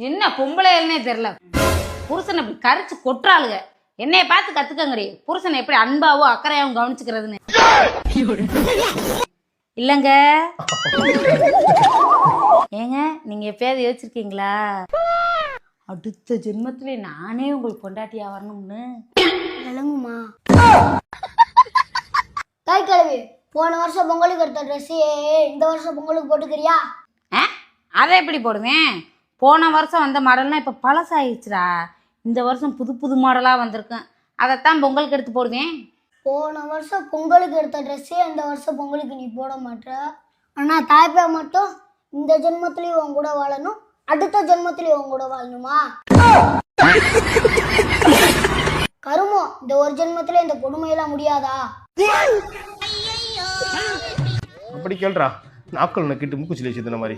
என்ன பொம்பளைன்னே தெரியல, புருஷனை இப்படி கரிச்சு கொட்டுறாளுங்க. என்னைய பார்த்து கத்துக்கங்கடி, புருஷனை எப்படி அன்பாவோ அக்கறையாவும் கவனிச்சுக்கிறதுன்னு. இல்லங்க ஏங்க, நீங்க எப்பயாவது யோசிச்சிருக்கீங்களா அடுத்த ஜென்மத்திலே நானே உங்களுக்கு பொண்டாட்டியா வரணும்னு? விளங்குமா தாய் கிழவி, போன வருஷம் பொங்கலுக்கு எடுத்த ட்ரெஸ்ஸே இந்த வருஷம் பொங்கலுக்கு போட்டுக்கிறியா? அதை எப்படி போடுவேன்? போன வருஷம் வந்த மாடல்னா இப்போ பழசாயிடுச்சுடா. இந்த வருஷம் புது புது மாடலாக வந்திருக்கேன், அதைத்தான் பொங்கலுக்கு எடுத்து போடுவேன். போன வருஷம் பொங்கலுக்கு எடுத்த ட்ரெஸ்ஸே இந்த வருஷம் பொங்கலுக்கு நீ போட மாட்ட. ஆனால் தாய்ப்பா மட்டும் இந்த ஜென்மத்திலையும் உன் கூட வாழணும், அடுத்த ஜென்மத்திலையும் உன் கூட வாழணுமா? கருமோ, இந்த ஒரு ஜென்மத்திலே இந்த கொடுமையெல்லாம் முடியாதா? அப்படி கேள்றா, நாக்கள் நக்கிட்டு மூக்குச்சிலே சிந்தின மாதிரி.